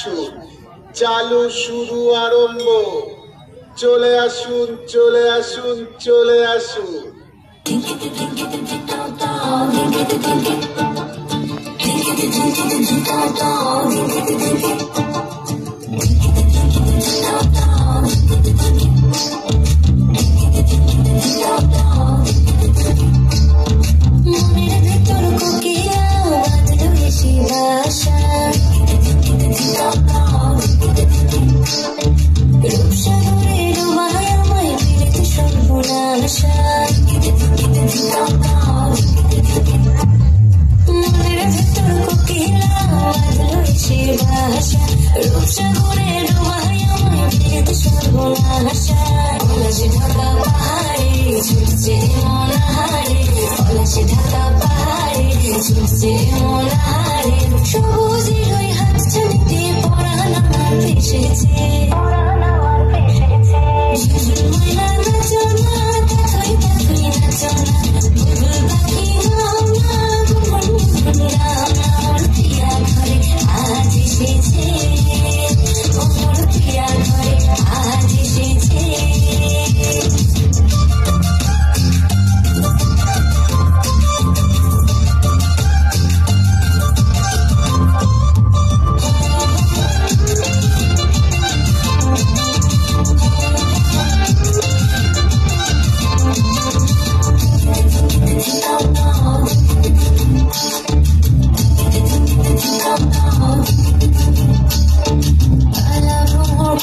আসুন, চালু শুরু আরম্ভ। চলে আসুন, চলে আসুন, চলে আসুন। মনের ভেতর কোকিলা বাঁধলো এসে বাসা, রূপসাগরে ডোবায় আমায় ফিরেছে সর্বনাশা। মনের ভেতর কোকিলা বাঁধলো এসে বাসা, রূপসাগরে ডোবায় আমায় ফিরেছে সর্বনাশা। পলাশে ঢাকা পাহাড়ে ছুটছে মন হারে, পলাশে ঢাকা পাহাড়ে ছুটছে মন হারে। সবুজের ওই হাতছানি দিয়ে পরাণ আমার ভেসেছে, ময়না নাচো না, তাকাই তাকাই নাচো না, বুলবুল পাখি গাও না, গুনগুন গাও না। ওর প্রিয়া ঘরে আজ এসেছে, ওর প্রিয়া ঘরে আজ এসেছে।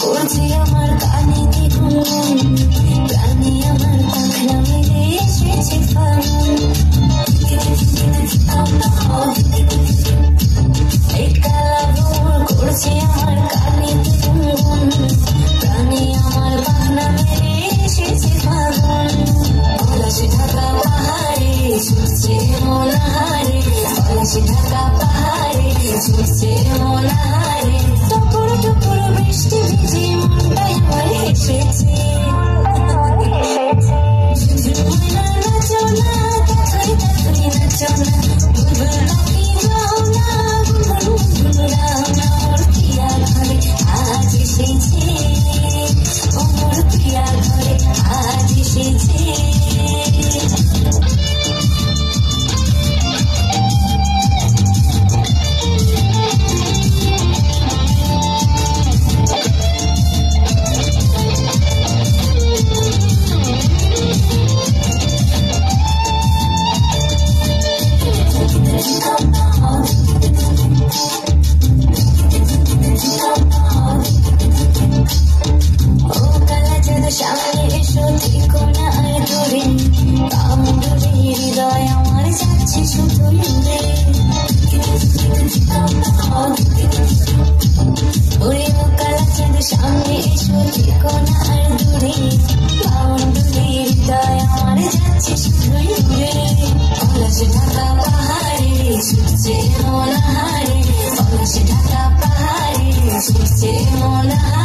করছি আমার কানে গুনগুন, প্রাণী আমার পাখনা মেলে এসেছে ফাগুন। এই কালা ভ্রমর করছি আমার কানে গুনগুন, প্রাণী আমার পাখনা মেলে এসেছে ফাগুন। পলাশে ঢাকা পাহাড়ে ছুটছে মন হারে, পলাশে ঢাকা পাহাড়ে ছুটছে মন হারে। টুপুর টুপুর বৃষ্টি ভিজে মনটাই আমার এসেছে, ময়না নাচো না, তাকাই তাকাই নাচো না, বুলবুল পাখি গাও না, গুনগুন গাও না। ওর প্রিয়া ঘরে আজ এসেছে, ওর প্রিয়া ঘরে আজ এসেছে। সামনে এসো থেকো না আর দূরে, বাউন্ডুরে হৃদয় আমার যাচ্ছে শুধু দূরে। ওরে ও কালা চাঁদ সামনে এসো থেকো না আর দূরে, বাউন্ডুরে হৃদয় আমার যাচ্ছে শুধু দূরে। পলাশে ঢাকা পাহাড়ে ছুটছে মন হারে, পলাশে ঢাকা পাহাড়ে ছুটছে মন হারে।